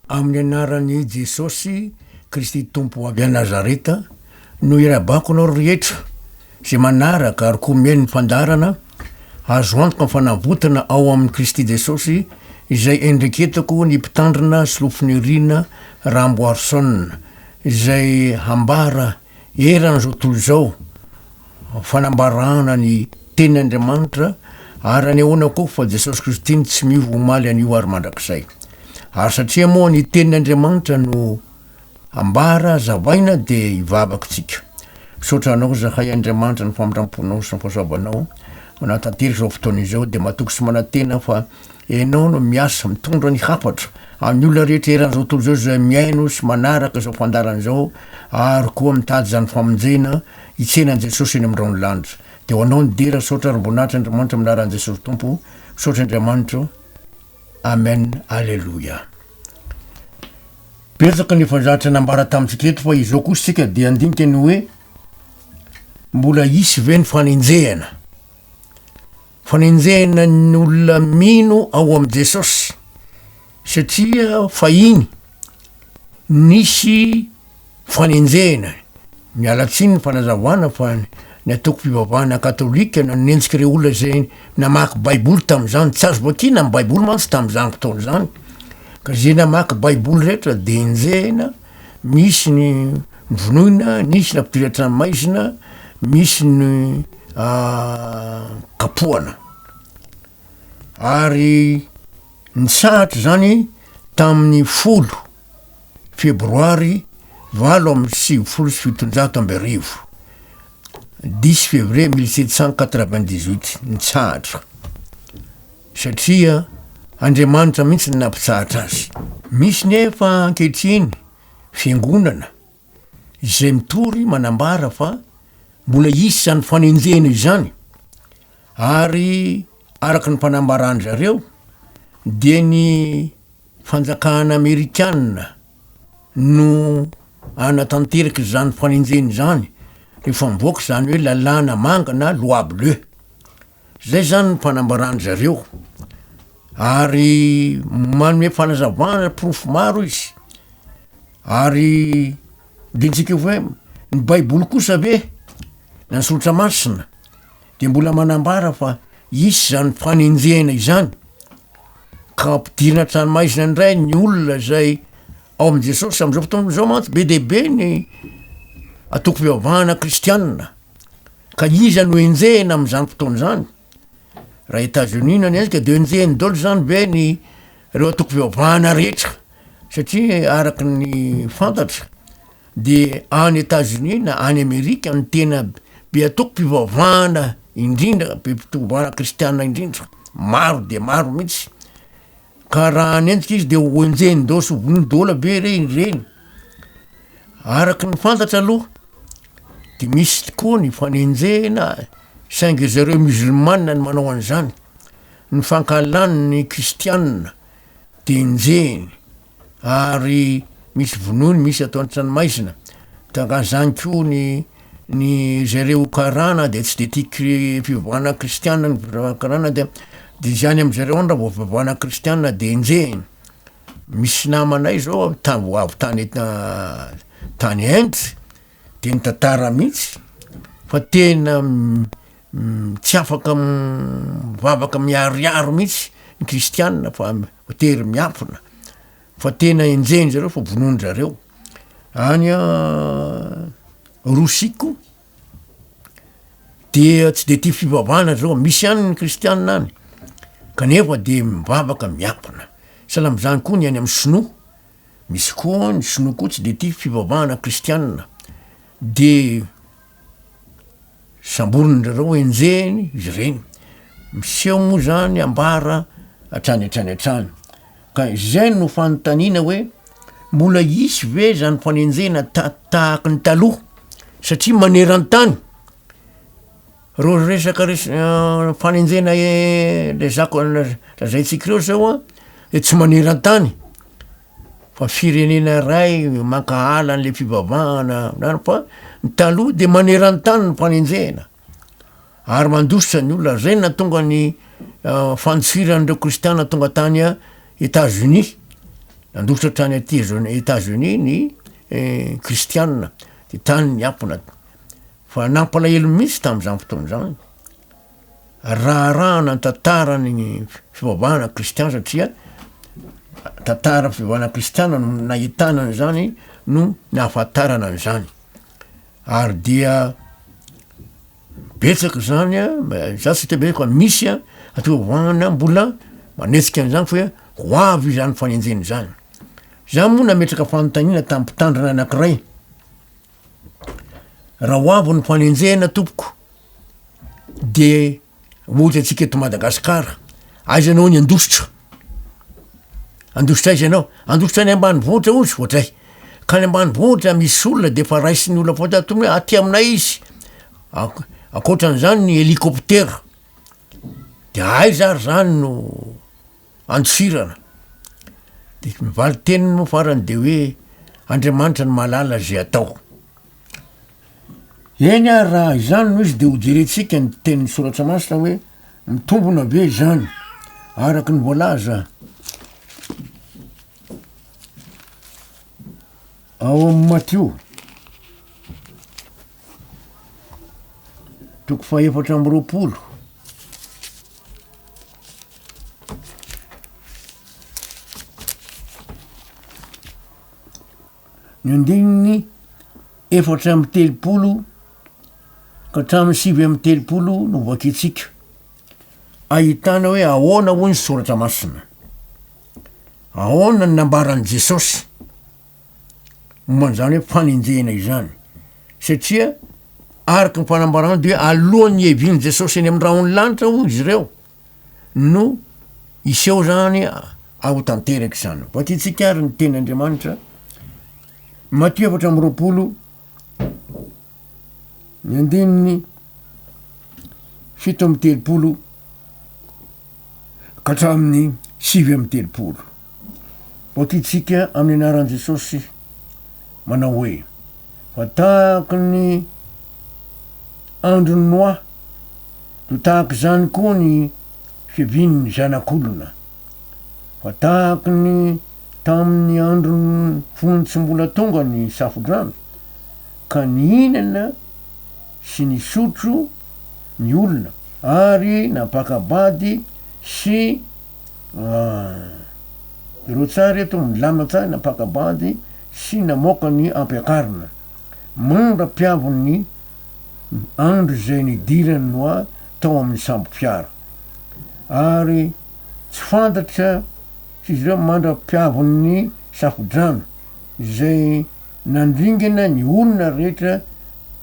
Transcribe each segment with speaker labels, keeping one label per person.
Speaker 1: Amin'ny anaran'i Jesosy Kristy tompo avy a Nazareta no irabako anao rehetra zay manaraka ary komeny ny fandarana azo antoka mifanavotana ao amin'ny Kristy Jesosy izay endriketako ny mpitandrina Slofinirina Ramboarson izay hambara erana zao tontolo zao fanambarana ny tenin'Andriamanitra ary anehoana koa fa Jesosy Kristy ny tsy mivo omaly an'io ary mandrakizay. Ary satria moa ny tenin'Andriamanitra no ambara zavaina de ivavakintsika. Misaotra anao zahay Andriamanitra ny famindramponao sy ny fahasoavanao manatanteraka zao fotoana izao de matoky sy manantena fa enao no miasa mitondra ny hafatra amin'ny olona rehetra eran'izao tontolo zao zay miaino sy manaraka zao fandarana zao ary koa mitady zany famonjena hitsenan'i Jesosy eny amin'irao ny lanitra. De ho anao ny dera saotra ary mboninahitra Andriamanitra minaran'i Jesosy tompo. Saotra Andriamanitra. Amen. Alleluia. Betsaka ny fanzatra nambara tamintsika eto fa izao kosa sika de andinika ny hoe mbola isy ve ny fanenjehana. Fanenjehana ny olona mino ao am' Jesosy satria fahiny nisy fanenjehana. Mialatsiny ny fanazavana fa ny ataoko fivavahana katolika nanenjika reo olona zay namaky baiboly tam'zany tsy azo vakina amin'ny baiboly mantsy tam'zany fotoana zany ka zay namaky baiboly rehetra de enjehana misy ny vonoina, nisy ny ampidiratra maizina, misy ny kapohana ary ny sahatra zany tamin'ny 10 febroary 1798 10 février 1798 ny sahatra satria Andriamanitra mihitsy ny nampitsahatra azy. Misy nefa ankehitriny fiangonana izay mitory manambara fa mbola isy zany fanenjehana izany ary araka ny mpanambarany zareo de ny fanjakana Amerikanina no anatanteraky zany fanenjehana zany rehefa mivoaka zany hoe lalàna manga na loi bleu. Zay zany ny mpanambarany zareo ary manome fanazavana profo maro izy ary dintsika hoe ny baiboly kosa ve na ny solotra masina de mbola manambara fa isy zany fanenjehana izany ka ampidirina tranomaizina indray ny olona zay ao am' Jesosy am'izao fotoana zao mantsy be debe ny atoko fivavahana kristianina ka iza no enjehana am'zany fotoana zany. Raha Etats-Unis na niezika de enjehany dolo zany ve ny reo atoko fivavahana rehetra satria araky ny fantatra de any Etats-Unis na any Amerika ny tena be atoko fivavahana indrindra be fitovahana kristianina indrindra maro de maro mihitsy ka raha nendrika izy de ho enjehany dolo sy voniny dolo be reny araky ny fantatra aloha. De misy tokoa ny fanenjehana saingy zareo musulmana ny manao an'izany ny fankalany ny kristianina de enjehany ary misy vonoiny misy atao an-tranomaizina taka zany ko ny zareo karana de tsy de tia fivavahana kristianina ny karana de zany am'zareo any raha vo fivavahana kristianina de enjehany. Misy namanay zao avy tany Inde de ny tantara mihitsy fa tena tsy afaka mivavaka miariaro mihitsy ny kristianina fa tery miafina fa tena enjehany zareo fa vonony zareo. Any Rosiko de tsy de tia fivavahana zao misy any ny kristianina any kanefa de mivavaka miafina. Sahala am'zany koa ny any am' Sinoa misy koa ny Sinoa koa tsy de tia fivavahana kristianina de samborony rareo enjehany izy reny miseho moa zany ambara atrany ka zay no fanontaniana hoe mbola isy ve zany fanenjehana tahaky ny taloha satria maneran-tany ro resaka fanenjehana lezako lazaitsika reo zao de tsy maneran-tany fa firenena ray mankahala an'le fivavahana fa ny taloha de maneran-tany ny fanenjehana ary mandositra ny olona zay na tonga ny fantsiran'ireo kristiana tonga tany Etats-Unis nandosotra trany aty Etats-Unis ny kristianina de tany ny ampona fa nampalahelo misy tam'izany fotoana zany raharahana ny tantarany fivavahana kristiana satria tantara fivavahana kristiana no nahitanany zany no nahafantarana an'izany ary dia betsaka zany za tsy tebeko misy atovavahana mbola manetsika an'izany fa ho avy zany fanenjeny zany za moa nametraka fanontaniana tamin'ny mpitandrina anankiray raha ho avy ny fanenjena tompoko de ohatry atsika eto Madagasikara aiza anao ny andositra aiza anao andositra any ambanivohitra ozy ohatray ka ny ambanivohitra misy olona de fa raisiny olona foata tomony aty aminay izy akoatran'izany ny helikoptera de aiza ary zany no andosirana de mivaly teniny moa farany de hoe Andriamanitra ny mahalala zay atao eny ary raha izany no izy de ho jerentsika ny tenin'ny soratra masina hoe mitombona be zany araky ny voalaza ao amin'ny Matio toko faefatra amby roapolo ny andininy efatra amby telopolo ka hatramin'ny 7 amby telopolo no vakitsika ahitana hoe ahoana hoy ny soratra masina ahoana ny nambaran'i Jesosy momban'izany hoe fanenjena izany satria araky ny fanambarana de hoe alohan'ny hiavian'i Jesosy eny amin'ny rahony lanitra ho izy ireo no iseho zany ao tanteraky zany vakitsika ary ny tenin'Andriamanitra Matio efatra amby roapolo ny andininy 7 amby telopolo ka hatramin'ny 7 amby telopolo vakitsika amin'ny anaran'i Jesosy manao hoe fa tahaky ny androny Noa to tahaky zany koa ny fiavian'ny zanak'olona fa tahaky ny tamin'ny androny fony tsy mbola tonga ny safodrano ka nihinana sy nisotro ny olona ary napakabady sy ireo tsara eto milamina tsara napakabady sy namoaka ny ampiakarina mandra-piavony andro zay nidirany Noa tao amin'ny sambo fiara ary tsy fantatra sy izy ireo mandra-piavony safodrano zay nandringana ny olona rehetra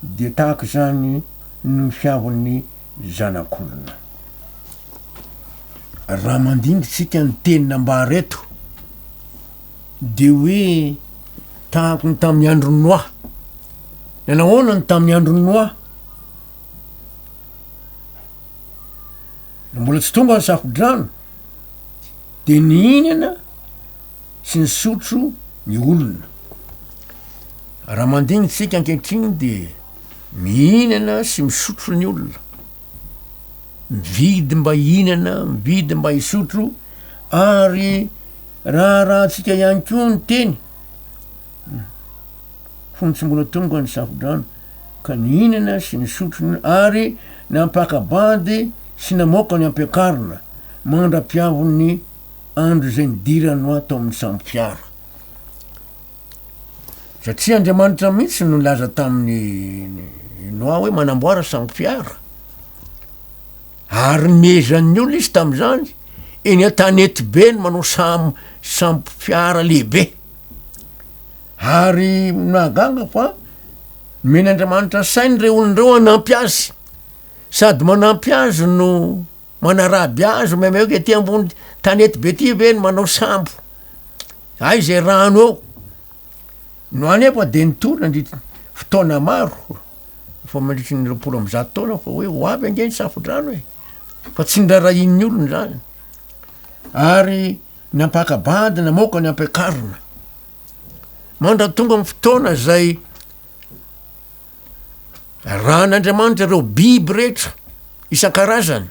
Speaker 1: de tahaky zany ny fiavony zanak'olona raha mandingitsika ny tenin'ambara eto de hoe tahaky ny tamin'ny andro Noa nanahoana ny tamin'ny andro Noa mbola tsy tonga ny safodrano de nihinana sy nisotro ny olona raha mandingitsika ankehitriny de mihinana sy misotro ny olona mividy mba hihinana mividy mba hisotro ary raha tsika ihany koa ny teny fony tsy mbola tonga ny safodrano ka nihinana sy nisotro ary nampakabady sy namoaka ny ampiakarina mandra-piavony andro zay nidirany Noa tao amin'ny sambo fiara satria Andriamanitra mihitsy no laza tamin'ny Noa hoe manamboara sambo fiara ary mezan'ny olona izy tam'izany eny an-tanety be ny manao sambo fiara lehibe ary nahagaga fa men'Andriamanitra sainy reo olon'ireo hanampy azy sady manampy azy no manaraby azy meme hoe ty ambony tanety be ty ve ny manao sambo ay zay rano eo no anefa de nitolona ndry fotoana maro fa mandritry ny 20 taona fa hoe ho avy ange ny safodrano e fa tsy ndrarahin'ny olony zany ary nampakabady namoaka ny ampiakarina mandra tonga amin'ny fotoana zay raha n'Andriamanitra reo biby rehetra isan-karazany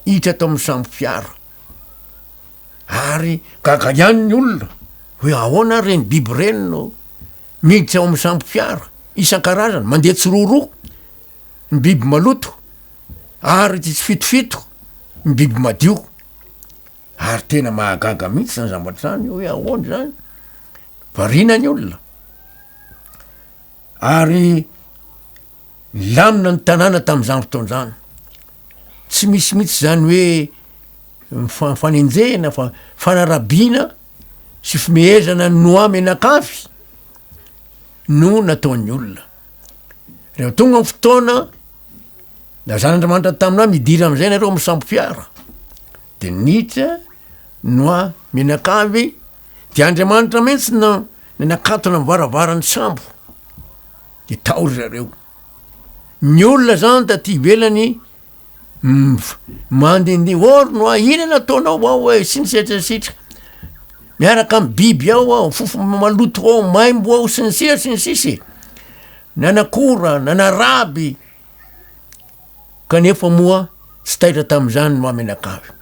Speaker 1: hitra tao amin'ny sambo fiara ary gaga ihany ny olona hoe ahoana reny biby reny no miditra ao amy sambo fiara isan-karazany mandeha tsiroroa ny biby maloto ary tsy fitofito ny biby madio ary tena mahagaga mihitsy zany zambatrany hoe ahoana zany varina ny olona ary lamina ny tanàna tam'izany fotoan'zany tsy misy mihitsy zany hoe fanenjehana fa fanarabiana sy fimehezana noa menakavy no nataon'ny olona reo tonga ny fotoana da zan'andriamanitra taminao midira am'izay nareo misambo fiara de nitra noa menakavy de andriamanitra mihitsy nakatona mivaravarany sambo de taory zareo ny olona zany da ty velany mandende or noa ina nataonao ao e sy ny sitrasitra miaraka amy biby ao fofo maloto ao maimbo ao sy ny sia sy ny sisy nanakora nanaraby kanefa moa tsy taitra tam'izany noa menakavy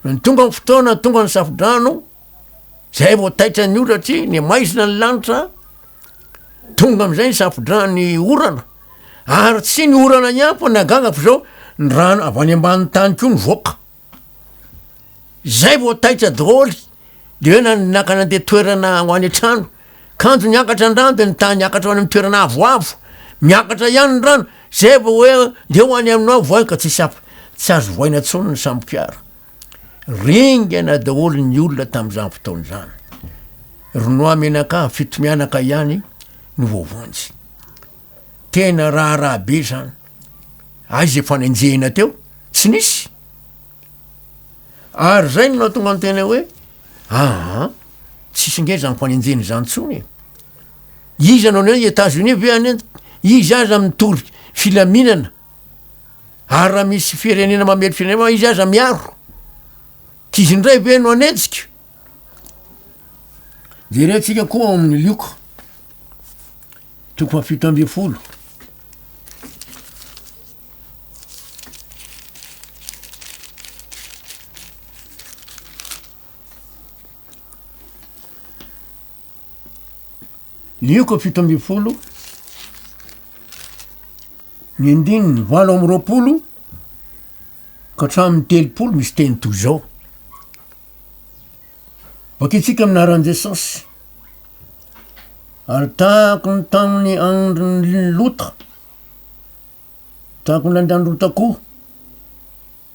Speaker 1: ny tonga ny fotoana tonga ny safodrano zay vo taitra ny oratry ny maizina ny lanitra tonga am'izay ny safodrany orana ary tsy ny orana nyampo nagaga fa zao ny rano avy any ambany tany ko ny voaka zay vo taitra dôly de hoe naka nandeha toerana ho any an-trano kanjo niakatra andrano de ny tany niakatra ho any amy toerana avoavo miakatra ihany ny rano zay vo hoe nde ho any aminao voay ka tsy azo voaina tsony ny sambo-piara ringana daholo ny olona tam'izany fotaony zany ronoa menaka fito mianaka ihany no voavonjy tena raharaha be zany azy fanenjehina teo tsy nisy ary zay no natonga ny tena hoe tsisy nge zany fanenjehiny zany tsony izy anao ny Etats-Unis ve any izy aza mitory filaminana ary raha misy firenena mamely firenena izy aza miaro tizy ndray ve no anetsika jerentsika koa amin'ny lioka toko fafito amby folo lioka fito amby folo ny andininy valo amy roapolo ka hatramin'ny telopolo misy teny toy zao vakitsika aminaran Jesosy ary tahako ny tamin'ny androny lota tahako ny androny lota koa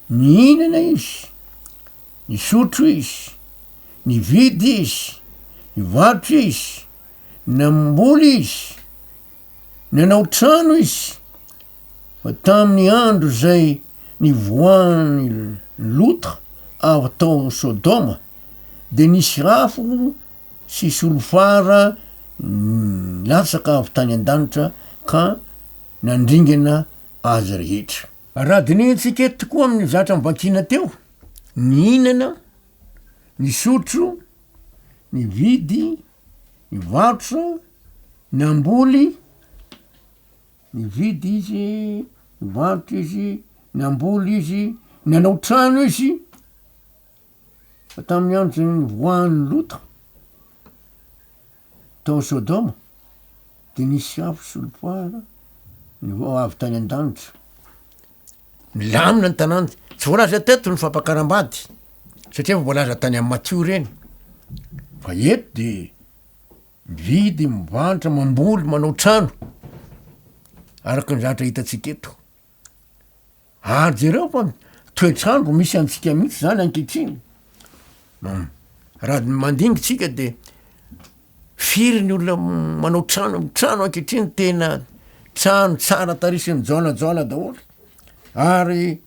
Speaker 1: ny inana izy ny sotro izy ny vidy izy ny vatro izy namboly izy nanao trano izy fa tamin'ny andro zay ny voany lota avy tao Sodoma de nisy rafo sy solofara latsaka avy tany an-danitra ka nandringana azy rehetra raha dinihitsika tokoa amin'ny zatra mivakina teo ny inana ny sotro ny vidy ny vatro ny amboly ny vidy izy ny vatro izy ny amboly izy nanao trano izy fa tamin'ny andro zay ny voan'ny lota tao Sodoma de nisy afo solofara ny avy tany an-danitra milamina ny tanàna tsy voalaza teto ny fampakarambady satria fa voalaza tany amy Matio reny fa eto de mividy mivantra mamboly manao trano araky ny zatra hitatsika eto ary jereo fa toetrandro misy antsika mihitsy zany ankehitriny raha mandingitsika de firy ny olona manao trano ankehitriny tena trano tsara tarisy mijoalajoala daholo ary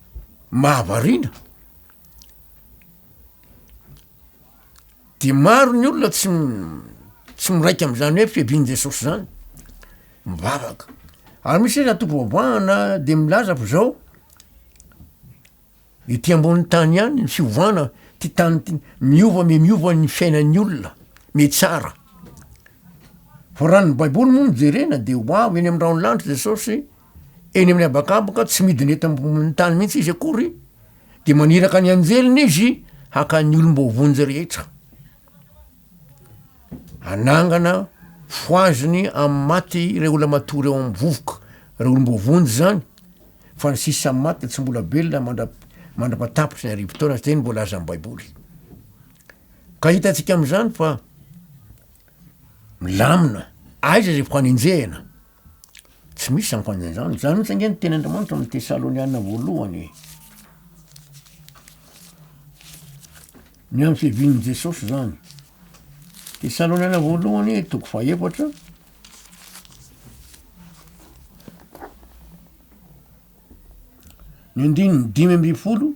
Speaker 1: mahavarina de maro ny olona tsy miraiky am'izany hoe fiaviany Jesosy zany mivavaka ary misy raha topovavahana de milaza fa zao ity ambony tany ihany ny fiovana ty tany miova ny fiainan'ny olona metsara fa raha ny baiboly moa mijerena de hoavy eny amy raha ny lanitra Jesosy eny amin'ny abakabaka tsy midiny eto ambony tany mihitsy izy akory de maniraka ny anjeliny izy haka ny olom-bovonjy rehetra anangana foaziny amy maty re ola matory eo amy vovoka re olombovonjy zany fa ny sisy samy maty de tsy mbola belona mandrapatapitry ny arivo-taona zay ny mbola aza amy baiboly ka hitatsika am'zany fa milamina aiza zay fanenjehana tsy misy samyfanjanjany zany mitsy ange ny teny Andriamanitra amy Tesaloniana voalohany ny amy fiavin'ny Jesosy zany Tesaloniana voalohany toko fahaefatra ny andininy 5:10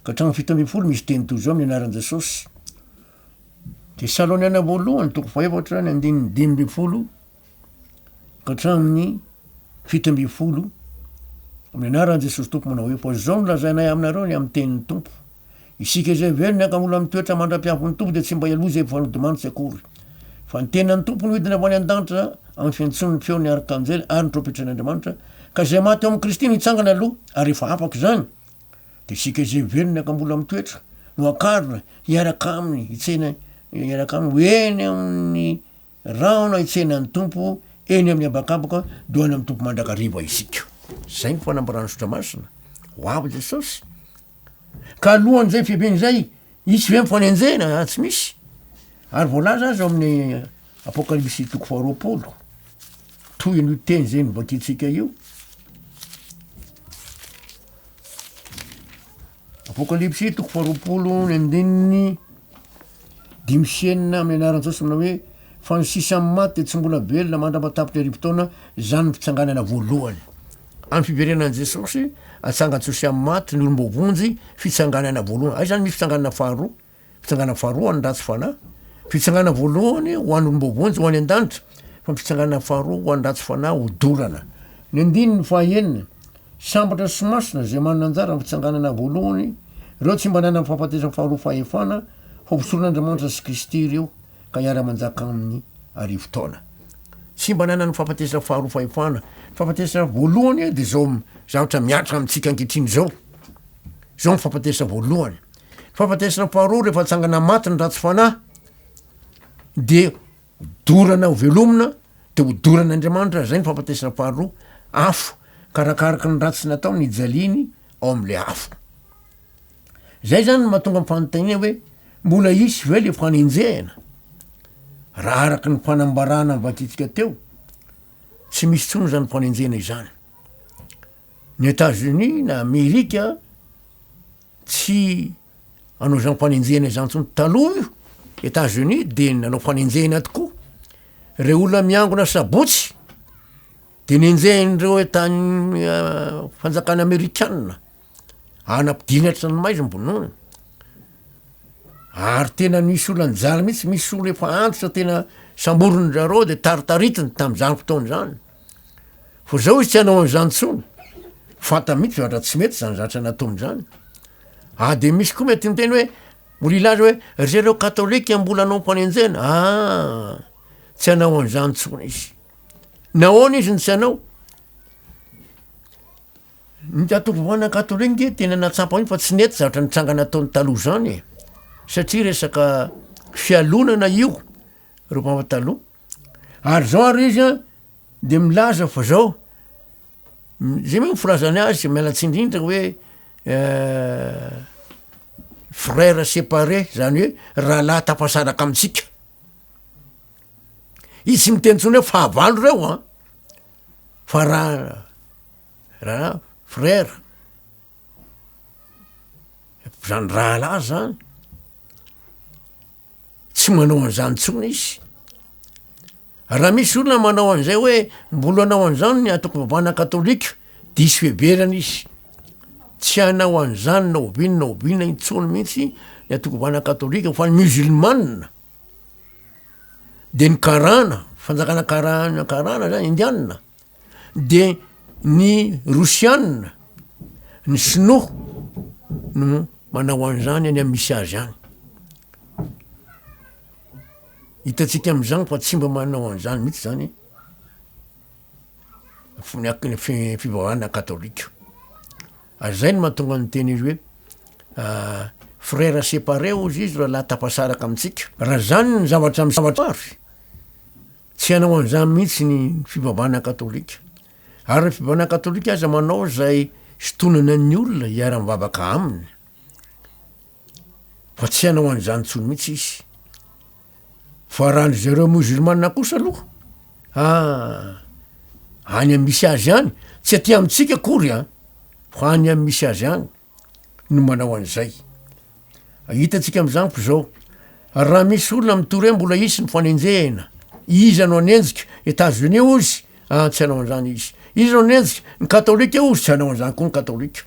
Speaker 1: ka hatramy 7:10 misy teny toy zao amin'ny anaran'i Jesosy Tesaloniana voalohany toko fahaefatra ny andininy 5:10 ka hatramin'ny 7:10 amin'ny anaran'i Jesosy tompo manao hoe fa zao nolazainay aminareo ny amy tenin'ny tompo isika izay velony akamola mitoetra mandra-piavin'ny tompo de tsy mba ialoza efanodimanitsy akory fa ny tenan'ny tompo no hidina avany an-danitra amy fiantson'ny feon'ny arkanjely ary ny tropetra'Andriamanitra ka zay maty eo amy Kristy no hitsangana aloha ary efa afaky zany de isika izay velony akamola mitoetra no akarina hiaraka aminy hitsena hiaraka aminy eny amin'ny raona hitsenan'ny tompo eny amin'ny abakabaka doany amy tompo mandrakariva isika zay ny fanambarany sotra masina ho avy Jesosy ka alohan'zay fiabeny zay isy hoe mifanenjena tsy misy ary voalaza azy amin'ny apokalipsy toko 20 toy ny teny zay nivakitsika io apokalipsy toko 20 ny andininy 5 amin'ny anaran'i Jesosy manao hoe fa ny sisa amy maty de tsy mbola velona mandrapatapitry arivo-taona zany ny fitsanganana voalohany amy fiverenan'i Jesosy atsangatsosy amy maty ny olombovonjy fitsanganana voalohany ay zany misy fitsanganana faharoa ny ratsy fanahy fitsanganana voalohany ho an'ny olombovonjy ho any an-danitra fa fitsanganana faharoa ho an'ny ratsy fanahy ho dorana ny andininy fahaenina sambatra sy masina zay manana anjara ny fitsanganana voalohany reo tsy mba nana ny fahafatesa faharoa fahefana fa hosoron'Andriamanitra sy Kristy reo ka hiara-manjaka amin'ny arivo-taona tsy mba nana ny fahafatesa faharoa fahefana fahafatesa voalohany de zao zavatra miatra amitsika ankehitriny zao ny fahafatesa voalohany fahafatesana faharoa rehefa tsangana maty ny ratsy fanahy de dorana ho velomina de ho doran'Andriamanitra zay ny fahafatesana faharoa afo karakaraky ny ratsy natao ny jaliny ao am'le afo zay zany mahatonga amy fanontania hoe mbola isy ve le fanenjehana raha araky ny fanambarana vakitsika teo tsy misy tsony zany fanenjehana izany ny Etats-Unis na Amerika tsy anao zany fanenjehana izany tsony taloha io Etats-Unis de nanao fanenjehana tokoa re olona miangona sabotsy de nenjehan'ireo tany fanjakana Amerikanina anam-pidinatra ny maizy mbonony ary tena nisy olona njala mihitsy misy olo efa antitra tena samborony rareo de taritaritiny tam'zany fotoany zany fa zao izy tsy hanao an'izany tsony fanta mihitsy zatra tsy mety zany zatra nataony zany de misy koa mety miteny hoe mbola ilaza hoe rereo katolika mbola anao mpanenjena tsy hanao an'izany tsony izy nahoana izy ny tsy hanao ny atokovana katolika nge tena natsapa iny fa tsy nety zavatra nitranga nataony taloha zany satria resaka fialonana io reo mpamataloha ary zao ary izy de milaza fa zao zay moa mifirazany azy mialatsindrindra hoe frère séparé zany hoe rahalahy tapasaraka amitsika izy tsy miteny tsony hoe fahavalo reo fa raha frère zany rahalahy zany tsy manao an'izany tsony izy raha misy olona manao an'izay hoe mbola anao an'izany ny atoko vavana katolika disy feberana izy tsy hanao an'izany naovinina intsony mihitsy ny atoko vavana katolika fa ny musulmane de ny karana fanjakana karana zany indianina de ny rosianina ny sinoa no manao an'izany any amy misy azy any hitatsika am'izany fa tsy mba manao an'izany mihitsy zany fivavahana katolika zay no mahatonga ny teny izy hoe frère séparé ozy izy raha laha tapasaraka amitsika raha zany ny zavatra mary tsy hanao an'izany mihitsy ny fivavahana katolika ary ny fivavahana katolika aza manao zay sitonana ny olona hiara-mivavaka aminy fa tsy hanao an'izany tsony mihitsy izy fa raha ny zareo musulmana kosa aloha any amy misy azy any tsy aty amitsika kory fa any amy misy azy any no manao an'izay hitatsika am'zaniko zao raha misy olona mitory hoe mbola isy ny fanenjehana izy anao anenjika Etats-Unis ozy tsy hanao an'izany izy anao anenjika ny katolika ozy tsy hanao an'izany koa ny katolika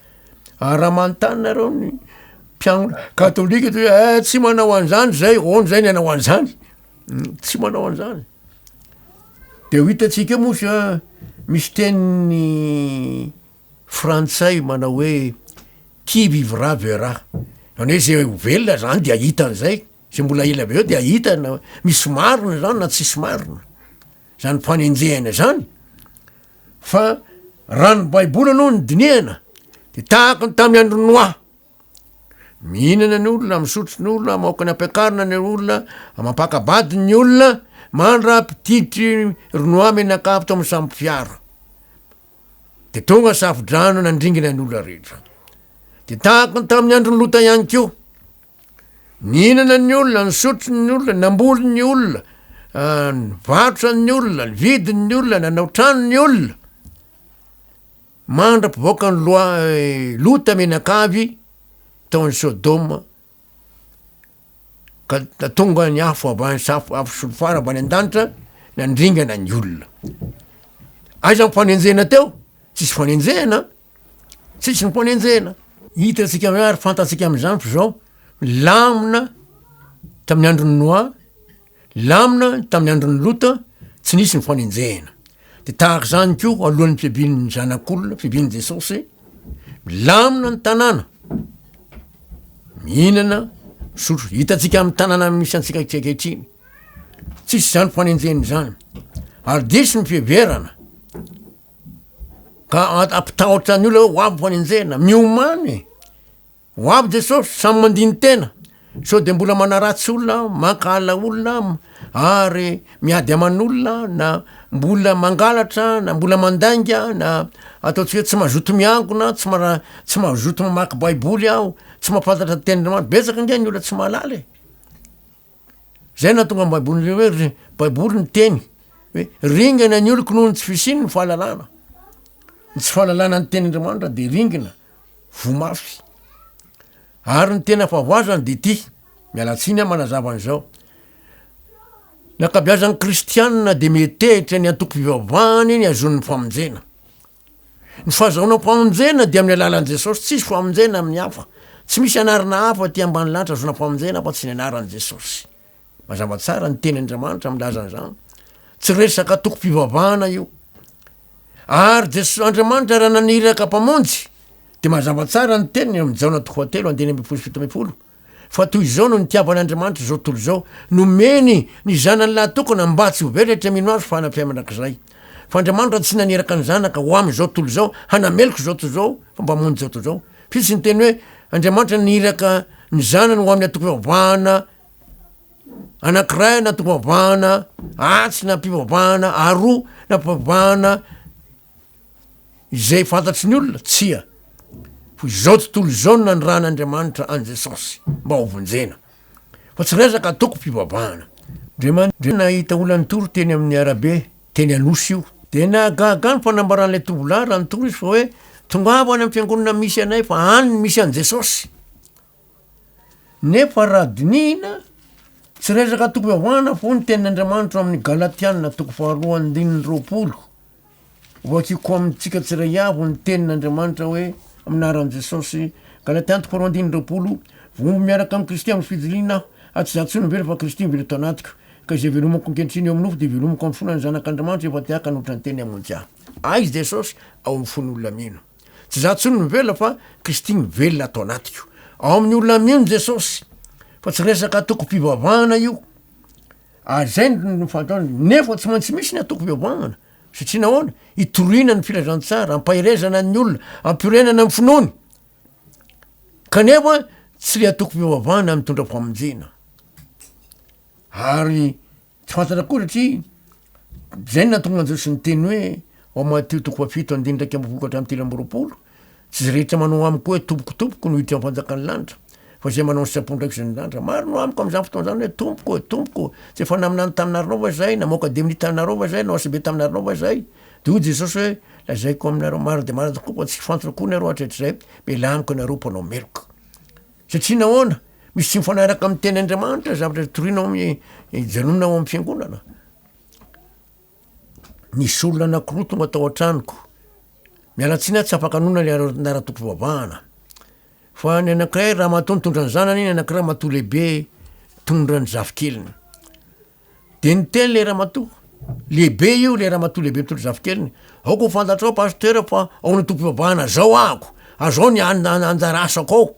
Speaker 1: raha manontany nareo ny mpiano katolika hoe tsy manao an'izany zay ony zay ny anao an'izany tsy manao an'izany de ho hitatsika mosy misy teniny frantsay manao hoe qui vivra verra zany hoe zay velona zany de ahita an'izay zay mbola ela be eo de ahitana misy marina zany na tsisy marina zany fanenjehana zany fa raha ny baiboly aloha ny dinihana de tahaka ny tamy andro noa mihinana ny olona misotro ny olona maoka ny ampiakarina ny olona mampakabady ny olona mandra mpitiditry ronoa menakavy to amy samby fiara de tonga safidrano nandringina ny olona rehetra de tahaka ny tamin'ny andro ny lota ihany keo mihinana ny olona nisotro ny olona namboly ny olona nivarotra ny olona vidiny ny olona nanao trano ny olona mandra mpivoaka ny lota menakavy taony Sodoma ka tonga ny afo avany afo solofara avany an-danitra nandringana ny olona aiza mifanenjena teo tsisy fanenjena tsisy ny fanenjena hitatsika ary fantatsika am'izany fa zao lamina tamin'ny androny noa lamina tamin'ny androny lota tsy nisy ny fanenjehana de tahaka zany ko alohan'ny fiabin'ny zanak'olona fiabin'ny Jesosy lamina ny tanàna mihinana misotro hitatsika amy tanàna misy antsika kehitriny tsisy zany fanenjehany zany ary disy ny fiheverana ka ampitahotra ny olona hoe ho avy fanenjehana miomany ho avy Jesosy samy mandiny tena so de mbola manaratsy olona mankala olona ary miady aman'olona na mbola mangalatra na mbola mandainga na ataotsika tsy mazoto miangona tsy mazoto mamaky baiboly aho tsy mahafantatra tenandramano betsaka nge ny olona tsy mahalala zay na tonga baiboly hoe baiboly ny teny hoe ringana ny oloko noho ny tsy fisiny ny fahalalana ny tsy fahalalana ny tenandramandra de ringana vomafy ary ny tena favoazany de ty mialatsiny a manazava an'izao nakabiazan'ny kristianina de metehitra ny antoko fivavahany ny azon'ny famonjena ny fahazaona famonjena de amin'ny alalan'i Jesosy tsisy famonjena amin'ny hafa tsy misy anarana hafa ty ambany lanitra azona famonjena fa tsy ny anaran'i Jesosy mazava tsara ny teny Andriamanitra milazan'izany tsy resaka atoko fivavahana io ary Jesosy Andriamanitra raha naniraka mpamonjy de mazava tsara ny teniny am'jaona toko fatelo andeny amby folo fito amby folo fa toy izao no nitiavan'Andriamanitra zao tolo zao nomeny ny zanany laha tokona mba tsy ho velatra mino azy fa hanampiamandrak'izay fa Andriamanitra tsy naniraka ny zanaka ho am'zao tolo zao hanameloko zao to zao fa mba monjy zao to zao fitsy ny teny hoe Andriamanitra niraka ny zanany ho amin'ny atoko fivavahana anankiray na atoko fivavahana atsy na mpivavahana aroa na mpivavahana izay fantatry ny olona tsia fo izao tontolo zao no nanran'Andriamanitra an Jesosy mba ho vonjena fa tsy resaka atoko mpivavahana nahita olona nitory teny amin'ny arabe teny anosy io de nahagaga ny fanambaran'lay tovolahy raha nitory izy fa hoe tongavany amy fiangonana misy anay fa any misy an Jesosy nefa raha dinihina tsy resaka atoko fivavahana fo ny tenin'Andriamanitra amin'ny Galatianina toko faharoa andininy roapolo vakiko amitsika tsiray avo ny tenin'Andriamanitra hoe aminaran'i Jesosy Galatiana toko faharoa andininy roapolo vombo miaraka amy Kristy amy fijiliana atsy za tsy novely fa Kristy mivelo to anatiko ka izay velomako ankehitriny eo amin'ny nofo de velomako amy fonany zanak'Andriamanitra efa tiaka nohatra ny teny amonjy ahy aizy Jesosy ao amy fon'olona mino tsy za tsy novela fa Kristy mivelona ato anatiko ao amin'ny olona mino Jesosy fa tsy resaka atoko fivavahana io zay nefa tsy maintsy misy ny atoko fivavahana satria nahoana itorina ny filazantsara ampahirezana ny olona ampiorenana amy finoany kanefa tsy le atoko fivavahana mitondra famonjena ary tsy fantatra koa satria zay natonga anjesosy ny teny hoe ao matio toko fafito andindraiky ambivokatra amy telo ambiropolo tsy rehetra manao amiko hoe tompokotopoko no hitra ampanjakany lanitra fa zay manao ny sisapondraiky zany lanitra maro no amiko am'izany fotoana zany hoe tompoko tsy efa naminany taminareo va zay namoaka deminy taminareo va zay no asabe taminareo va zay de hoy jesosy hoe lazaiko aminareo maro de maro tokoa fa tsy fantatra koa nareo hatrehatrizay mila amiko nareo mpanao meloka satria nahoana misy tsy mifanaraka amy teny Andriamanitra zavatra torinao amy janonao amy fiangonana nisy olona anakiroa tonga tao antranoko mialatsiny tsy afaka anona le naratoko fivavahana fa ny anakiray raha matoa mitondra ny zanany ny anakiray matoa lehibe tondra ny zafikeliny de ny teny le raha matoa lehibe io le raha matoa lehibe mitondra zafikeliny aoko fantatrao pasteur fa ao natoko fivavahana zao ahako azao ny anjara asako ao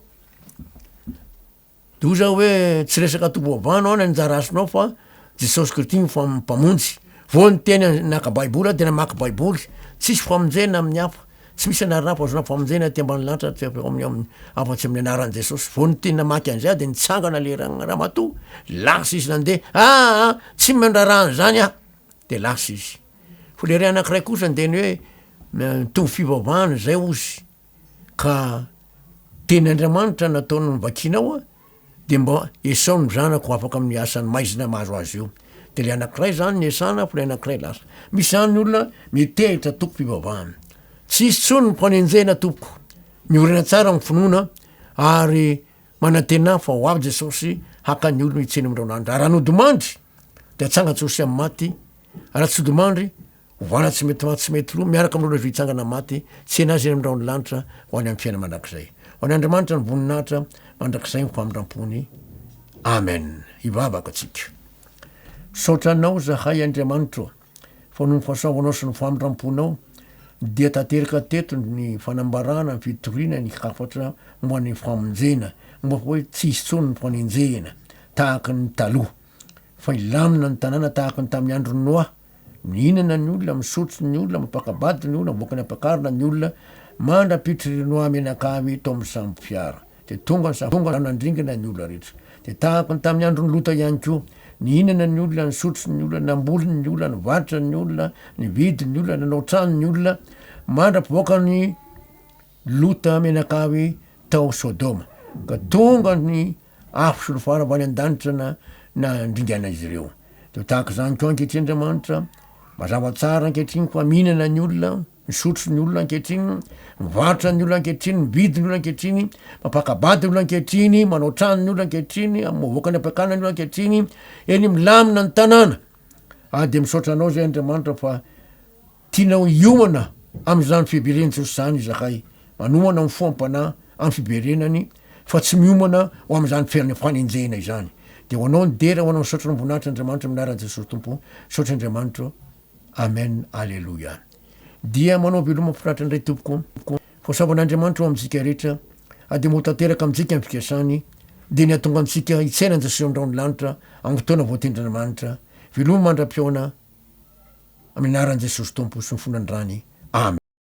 Speaker 1: de ho zao hoe tsy resaka toko fivavahana ao ny anjara asinao fa Jesosy Kristy ny mpamonjy vo ny teny naka baiboly tena maky baiboly tsisy famonjena amin'ny hafa tsy misy anarana hafa azona famonjena aty ambany lanitra afatsy amin'ny anaran Jesosy vo ny tena maky an'izay de nitsangana le raha matoa lasa izy nandeha tsy mandrarahany zany de lasa izy fo le ray anakiray kosa ndeny hoe mitovy fivavahana zay ozy ka teny Andriamanitra nataony mivakinao de mba esao ny zanako afaka amin'ny asany maizina mahazo azy io de le anakiray zany ny esana fa le anakiray lasa misy zany ny olona mitehitra toko fivavahana tsisy tsony mpanenjena tompoko miorina tsara ny finoana ary manantena fa ho avy Jesosy haka ny olona hitseny amindreo nandro raha nodimandry de atsangatsosy amy maty raha tsy odimandry vana tsy mety roa miaraka amin'olo azo hitsangana maty tsy enazy eny amindreo ny lanitra ho any amy fiaina mandrakizay ho any Andriamanitra ny voninahitra mandrakizay ny famindram-pony amen ivavaka atsika saotranao zahay Andriamanitra fa noho ny fahasoavanao sy ny famindram-ponao dia tanteraka teto ny fanambarana ny fitoriana ny hafatra momba ny famonjena momba hoe tsy hisy tsony ny fanenjehana tahaka ny taloha fa ilamina ny tanàna tahaka ny tamin'ny andro Noa mihinana ny olona misotro ny olona mapakabady ny olona mivoaka ny ampakarina ny olona mandrapitry Noa menakavy tao amin'ny sambo fiara de tonga nandringana ny olona rehetra de tahaka ny tamin'ny andro ny Lota ihany koa nihinana ny olona nisotro ny olona namboliny ny olona nivaritra ny olona nividy ny olona nanao trano ny olona mandrapivoaka ny Lota menakavy tao Sodoma ka tonga ny afo sy ny faharavany an-danitra na ndringana izy ireo de tahaka zany koa ankehitriny Andriamanitra mazava tsara ankehitriny fa mihinana ny olona misotro ny olona ankehitriny mivaritra ny olona ankehitriny mividy ny olona ankehitriny mampakabady ny olona ankehitriny manao trano ny olona ankehitriny mavoaka ny ampiakarina ny olona ankehitriny eny milamina ny tanàna de misaotra anao zay Andriamanitra fa tianao iomana am'zany fibereny Jesosy zany zahay manomana amy foam-panahy amy fiberenany fa tsy miomana ho am'zany fanenjehana izany de ho anao ny dera ho anao misaotra ny voninahitra Andriamanitra minaran'i Jesosy Tompo saotra Andriamanitra amen alleluia dia manao veloma mampiratra indray tompoko fahasoavan'Andriamanitra ho amitsika rehetra ade mo tanteraka amitsika amy fikasany de ny atonga antsika hitsaina Jesosy amindreo ny lanitra amy fotoana voatendr'Andriamanitra veloma mandram-piona amin'ny anaran'i Jesosy Tompo sy ny fonan'ny rany amen